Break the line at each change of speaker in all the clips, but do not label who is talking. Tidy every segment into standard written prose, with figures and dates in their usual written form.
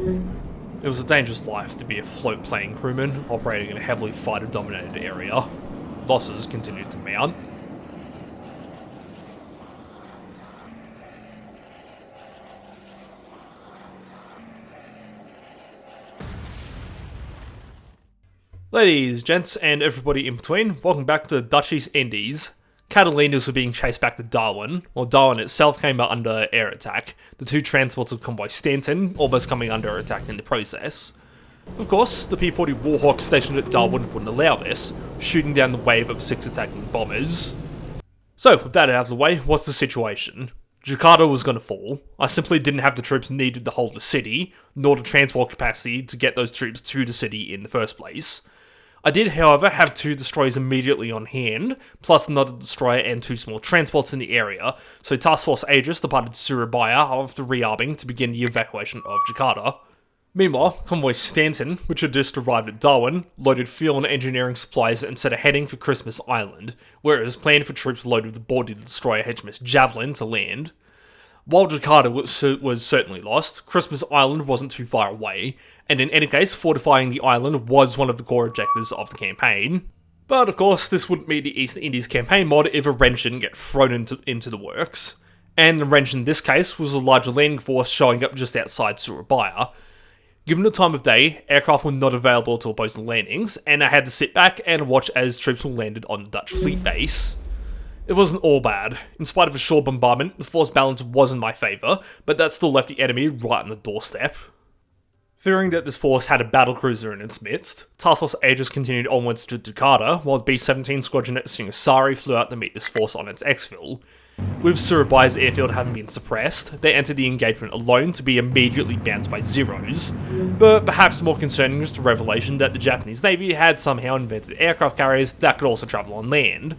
It was a dangerous life to be a float-plane crewman operating in a heavily fighter-dominated area. Losses continued to mount. Ladies, gents, and everybody in between, welcome back to the Dutch East Indies. Catalinas were being chased back to Darwin, while Darwin itself came under air attack, the two transports of Convoy Stanton almost coming under attack in the process. Of course, the P-40 Warhawk stationed at Darwin wouldn't allow this, shooting down the wave of 6 attacking bombers. So, with that out of the way, what's the situation? Jakarta was going to fall. I simply didn't have the troops needed to hold the city, nor the transport capacity to get those troops to the city in the first place. I did, however, have 2 destroyers immediately on hand, plus another destroyer and 2 small transports in the area, so Task Force Aegis departed Surabaya after rearming to begin the evacuation of Jakarta. Meanwhile, Convoy Stanton, which had just arrived at Darwin, loaded fuel and engineering supplies and set a heading for Christmas Island, where it was planned for troops loaded aboard the destroyer HMS Javelin to land. While Jakarta was certainly lost, Christmas Island wasn't too far away, and in any case, fortifying the island was one of the core objectives of the campaign. But of course, this wouldn't meet the Eastern Indies campaign mod if a wrench didn't get thrown into the works. And the wrench in this case was a larger landing force showing up just outside Surabaya. Given the time of day, aircraft were not available to oppose the landings, and I had to sit back and watch as troops were landed on the Dutch fleet base. It wasn't all bad. In spite of a shore bombardment, the force balance was in my favour, but that still left the enemy right on the doorstep. Fearing that this force had a battlecruiser in its midst, Task Force Aegis continued onwards to Jakarta, while the B-17 squadron at Singasari flew out to meet this force on its exfil. With Surabaya's airfield having been suppressed, they entered the engagement alone to be immediately bounced by zeros, but perhaps more concerning was the revelation that the Japanese Navy had somehow invented aircraft carriers that could also travel on land.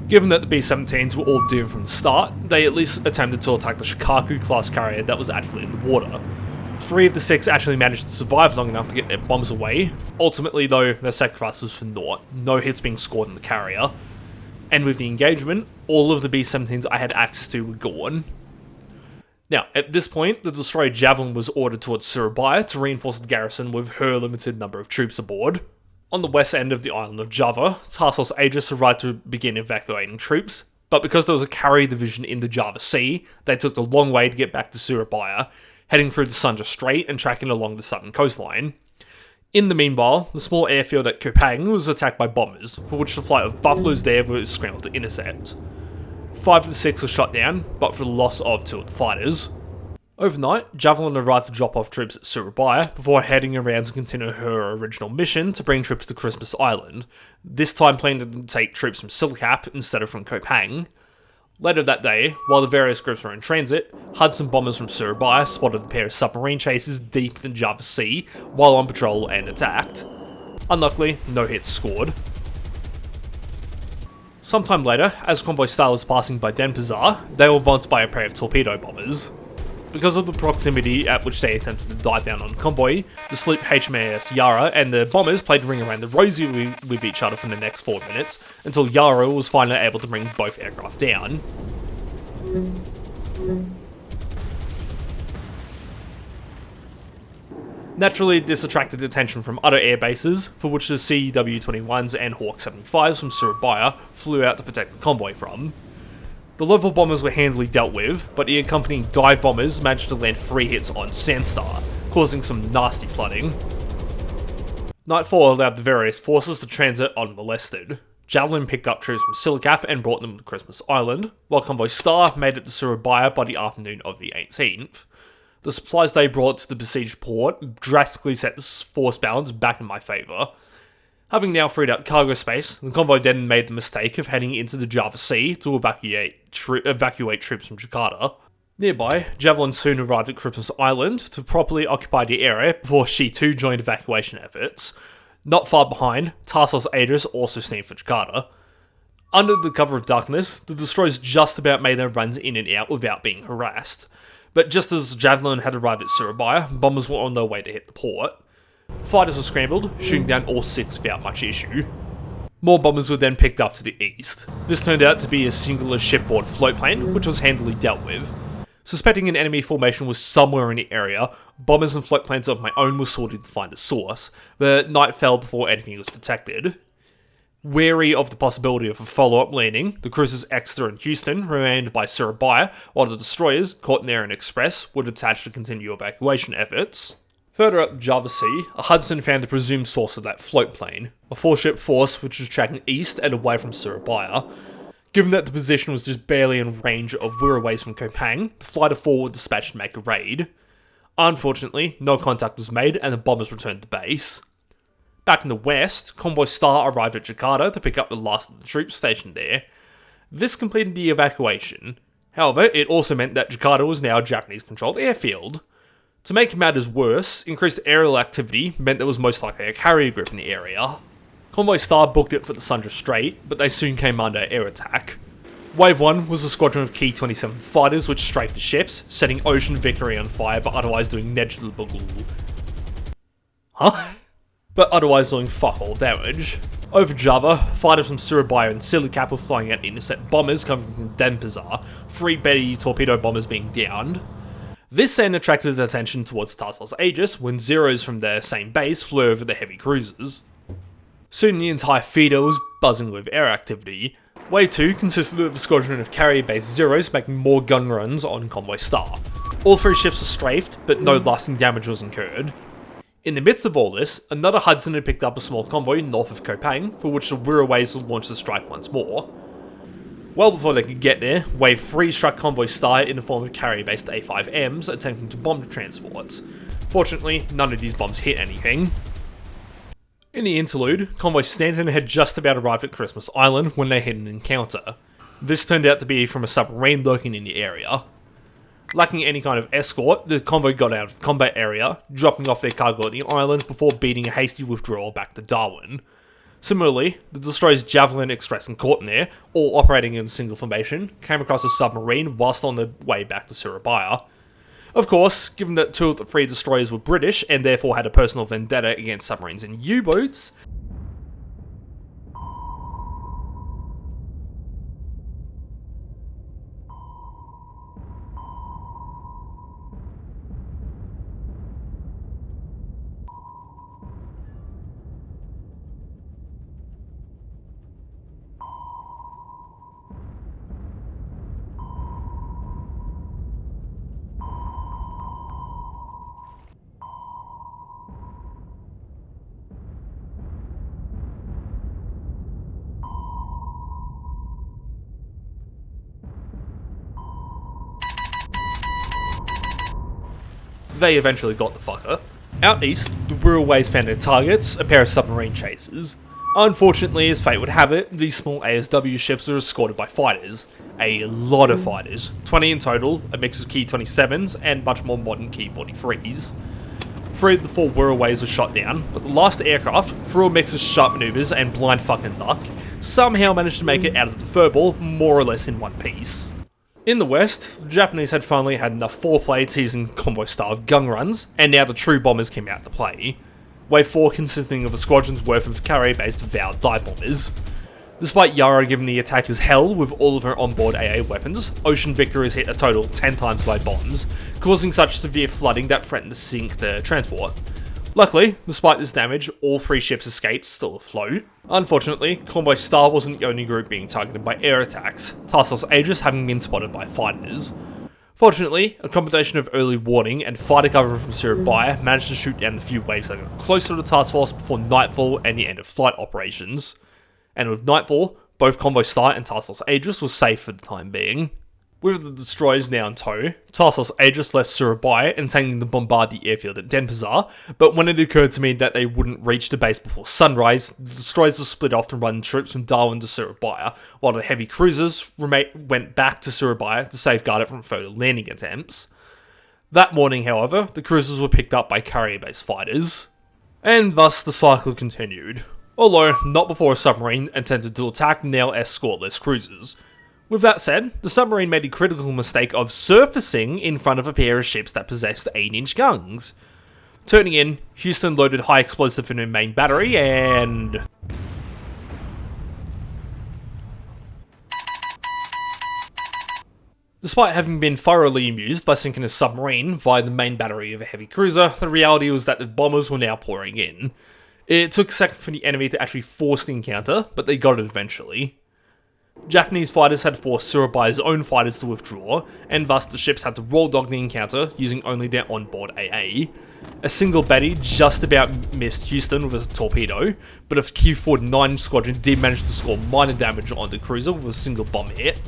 Given that the B-17s were all doomed from the start, they at least attempted to attack the Shikaku-class carrier that was actually in the water. 3 of the 6 actually managed to survive long enough to get their bombs away. Ultimately though, their sacrifice was for naught, no hits being scored in the carrier. And with the engagement, all of the B-17s I had access to were gone. Now, at this point, the destroyer Javelin was ordered towards Surabaya to reinforce the garrison with her limited number of troops aboard. On the west end of the island of Java, Task Force Aegis arrived to begin evacuating troops, but because there was a carrier division in the Java Sea, they took the long way to get back to Surabaya, heading through the Sunda Strait and tracking along the southern coastline. In the meanwhile, the small airfield at Kupang was attacked by bombers, for which the flight of Buffaloes there was scrambled to intercept. 5 of the 6 were shot down, but for the loss of 2 of the fighters. Overnight, Javelin arrived to drop off troops at Surabaya before heading around to continue her original mission to bring troops to Christmas Island, this time planning to take troops from Silcap instead of from Kupang. Later that day, while the various groups were in transit, Hudson bombers from Surabaya spotted a pair of submarine chasers deep in the Java Sea while on patrol and attacked. Unluckily, no hits scored. Sometime later, as Convoy Star was passing by Denpasar, they were bumped by a pair of torpedo bombers. Because of the proximity at which they attempted to dive down on Convoy, the sloop HMAS Yara and the bombers played ring around the rosy with each other for the next 4 minutes, until Yara was finally able to bring both aircraft down. Naturally, this attracted attention from other air bases, for which the CW-21s and Hawk 75s from Surabaya flew out to protect the convoy from. The level bombers were handily dealt with, but the accompanying dive bombers managed to land 3 hits on Sandstar, causing some nasty flooding. Nightfall allowed the various forces to transit unmolested. Javelin picked up troops from Silcap and brought them to Christmas Island, while Convoy Star made it to Surabaya by the afternoon of the 18th. The supplies they brought to the besieged port drastically set the force balance back in my favour. Having now freed up cargo space, the convoy then made the mistake of heading into the Java Sea to evacuate troops from Jakarta. Nearby, Javelin soon arrived at Christmas Island to properly occupy the area before she too joined evacuation efforts. Not far behind, Task Force Aegis also steamed for Jakarta. Under the cover of darkness, the destroyers just about made their runs in and out without being harassed. But just as Javelin had arrived at Surabaya, bombers were on their way to hit the port. Fighters were scrambled, shooting down all 6 without much issue. More bombers were then picked up to the east. This turned out to be a singular shipboard float plane, which was handily dealt with. Suspecting an enemy formation was somewhere in the area, bombers and float planes of my own were sorted to find a source, but night fell before anything was detected. Wary of the possibility of a follow-up landing, the cruisers Exeter and Houston remained by Surabaya, while the destroyers, Courtenay and Express, were detached to continue evacuation efforts. Further up the Java Sea, a Hudson found the presumed source of that float plane, a 4-ship force which was tracking east and away from Surabaya. Given that the position was just barely in range of Wirraways from Kopang, the flight of 4 were dispatched to make a raid. Unfortunately, no contact was made and the bombers returned to base. Back in the west, Convoy Star arrived at Jakarta to pick up the last of the troops stationed there. This completed the evacuation. However, it also meant that Jakarta was now a Japanese-controlled airfield. To make matters worse, increased aerial activity meant there was most likely a carrier group in the area. Convoy Star booked it for the Sundra Strait, but they soon came under air attack. Wave 1 was a squadron of Key 27 fighters which strafed the ships, setting Ocean Victory on fire but otherwise doing negligible... But otherwise doing fuck all damage. Over Java, fighters from Surabaya and Silicap were flying out intercept bombers coming from Denpasar, 3 Betty torpedo bombers being downed. This then attracted attention towards Tarsal's Aegis when Zeros from their same base flew over the heavy cruisers. Soon the entire feeder was buzzing with air activity. Wave 2 consisted of a squadron of carrier-based Zeros making more gun runs on Convoy Star. All 3 ships were strafed, but no lasting damage was incurred. In the midst of all this, another Hudson had picked up a small convoy north of Kopang, for which the Wirraways would launch the strike once more. Well before they could get there, Wave 3 struck Convoy Star in the form of carrier-based A5Ms, attempting to bomb the transports. Fortunately, none of these bombs hit anything. In the interlude, Convoy Stanton had just about arrived at Christmas Island when they hit an encounter. This turned out to be from a submarine lurking in the area. Lacking any kind of escort, the convoy got out of the combat area, dropping off their cargo at the island before beating a hasty withdrawal back to Darwin. Similarly, the destroyers Javelin, Express and Courtenay, all operating in a single formation, came across a submarine whilst on their way back to Surabaya. Of course, given that 2 of the 3 destroyers were British and therefore had a personal vendetta against submarines and U-boats, they eventually got the fucker. Out east, the Wirraways found their targets, a pair of submarine chasers. Unfortunately, as fate would have it, these small ASW ships are escorted by fighters. A lot of fighters, 20 in total, a mix of Key 27s and much more modern Key 43s. 3 of the 4 Wirraways were shot down, but the last aircraft, through a mix of sharp maneuvers and blind fucking luck, somehow managed to make it out of the furball more or less in one piece. In the west, the Japanese had finally had enough foreplay teasing Convoy Star of gun runs, and now the true bombers came out to play. Wave 4 consisting of a squadron's worth of carrier-based Val dive bombers. Despite Yara giving the attackers hell with all of her onboard AA weapons, Ocean Victories hit a total 10 times by bombs, causing such severe flooding that threatened to sink the transport. Luckily, despite this damage, all 3 ships escaped still afloat. Unfortunately, Convoy Star wasn't the only group being targeted by air attacks, Tarsal's Aegis having been spotted by fighters. Fortunately, a combination of early warning and fighter cover from Surabaya managed to shoot down a few waves that got close to the task force before nightfall and the end of flight operations. And with nightfall, both Convoy Star and Tarsal's Aegis were safe for the time being. With the destroyers now in tow, Tarsal's Aegis left Surabaya intending to bombard the airfield at Denpasar, but when it occurred to me that they wouldn't reach the base before sunrise, the destroyers were split off to run troops from Darwin to Surabaya, while the heavy cruisers went back to Surabaya to safeguard it from further landing attempts. That morning, however, the cruisers were picked up by carrier-based fighters, and thus the cycle continued, although not before a submarine attempted to attack now escortless cruisers. With that said, the submarine made the critical mistake of surfacing in front of a pair of ships that possessed 8-inch guns. Turning in, Houston loaded high explosive in her main battery and... Despite having been thoroughly amused by sinking a submarine via the main battery of a heavy cruiser, the reality was that the bombers were now pouring in. It took a second for the enemy to actually force the encounter, but they got it eventually. Japanese fighters had forced Surabaya's own fighters to withdraw, and thus the ships had to roll dog the encounter using only their onboard AA. A single Betty just about missed Houston with a torpedo, but a Q-49 squadron did manage to score minor damage on the cruiser with a single bomb hit.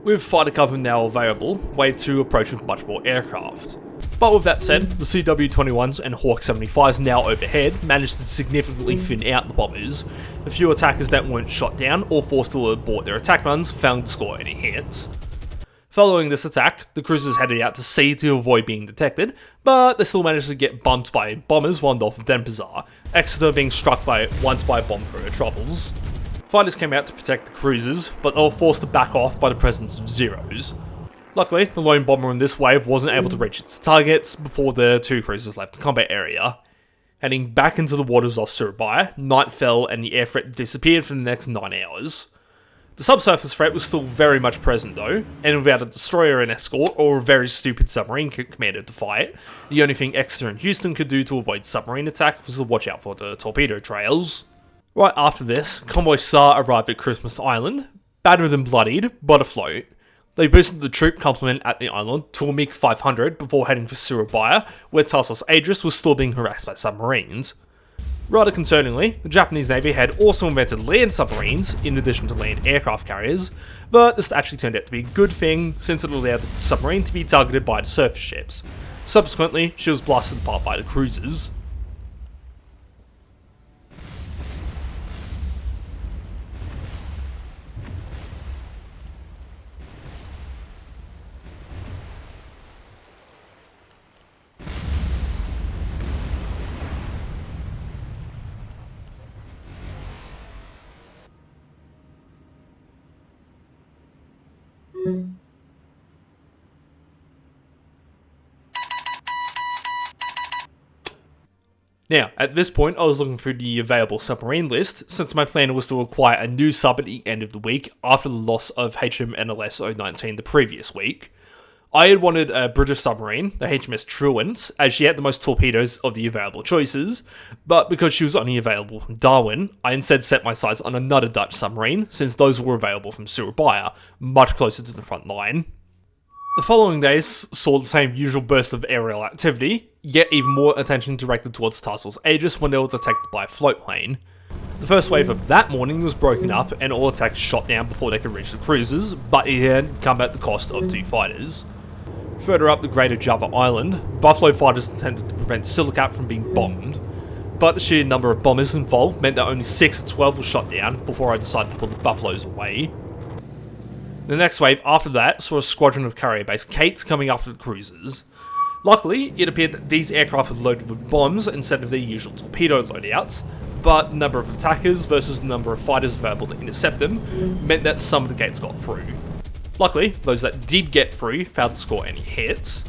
With fighter cover now available, Wave 2 approached with much more aircraft. But with that said, the CW-21s and Hawk 75s now overhead managed to significantly thin out the bombers. The few attackers that weren't shot down or forced to abort their attack runs failed to score any hits. Following this attack, the cruisers headed out to sea to avoid being detected, but they still managed to get bumped by bombers one north of Denpasar, Exeter being struck once by a bomb through Troubles. Fighters came out to protect the cruisers, but they were forced to back off by the presence of Zeros. Luckily, the lone bomber in this wave wasn't able to reach its targets before the two cruisers left the combat area. Heading back into the waters off Surabaya, night fell and the air threat disappeared for the next 9 hours. The subsurface threat was still very much present though, and without a destroyer and escort or a very stupid submarine commander to fight, the only thing Exeter and Houston could do to avoid submarine attack was to watch out for the torpedo trails. Right after this, Convoy SAR arrived at Christmas Island, battered and bloodied, but afloat. They boosted the troop complement at the island to a meek 500 before heading for Surabaya, where Tassos Aegis was still being harassed by submarines. Rather concerningly, the Japanese Navy had also invented land submarines in addition to land aircraft carriers, but this actually turned out to be a good thing since it allowed the submarine to be targeted by the surface ships. Subsequently, she was blasted apart by the cruisers. Now, at this point, I was looking through the available submarine list, since my plan was to acquire a new sub at the end of the week after the loss of HMNLS 019 the previous week. I had wanted a British submarine, the HMS Truant, as she had the most torpedoes of the available choices, but because she was only available from Darwin, I instead set my sights on another Dutch submarine, since those were available from Surabaya, much closer to the front line. The following days saw the same usual burst of aerial activity, yet even more attention directed towards Tassos Aegis when they were detected by a float plane. The first wave of that morning was broken up and all attacks shot down before they could reach the cruisers, but it had come at the cost of 2 fighters. Further up the Greater Java Island, Buffalo fighters attempted to prevent Silicat from being bombed, but the sheer number of bombers involved meant that only 6 of 12 were shot down before I decided to pull the Buffaloes away. The next wave after that saw a squadron of carrier-based Kates coming after the cruisers. Luckily, it appeared that these aircraft were loaded with bombs instead of their usual torpedo loadouts, but the number of attackers versus the number of fighters available to intercept them meant that some of the gates got through. Luckily, those that did get through failed to score any hits.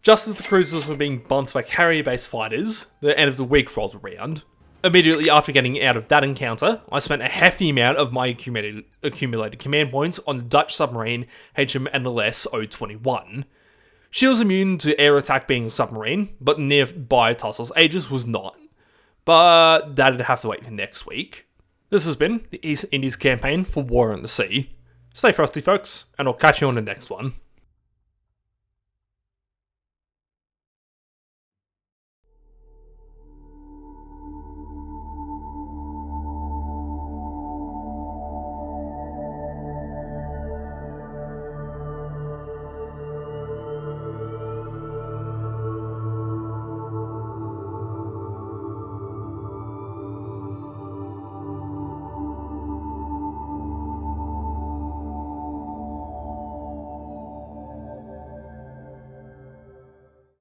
Just as the cruisers were being bumped by carrier-based fighters, the end of the week rolled around. Immediately after getting out of that encounter, I spent a hefty amount of my accumulated command points on the Dutch submarine HMNLS 021. She was immune to air attack being a submarine, but nearby Tassos Aegis was not. But that'd have to wait for next week. This has been the East Indies campaign for War on the Sea. Stay frosty, folks, and I'll catch you on the next one.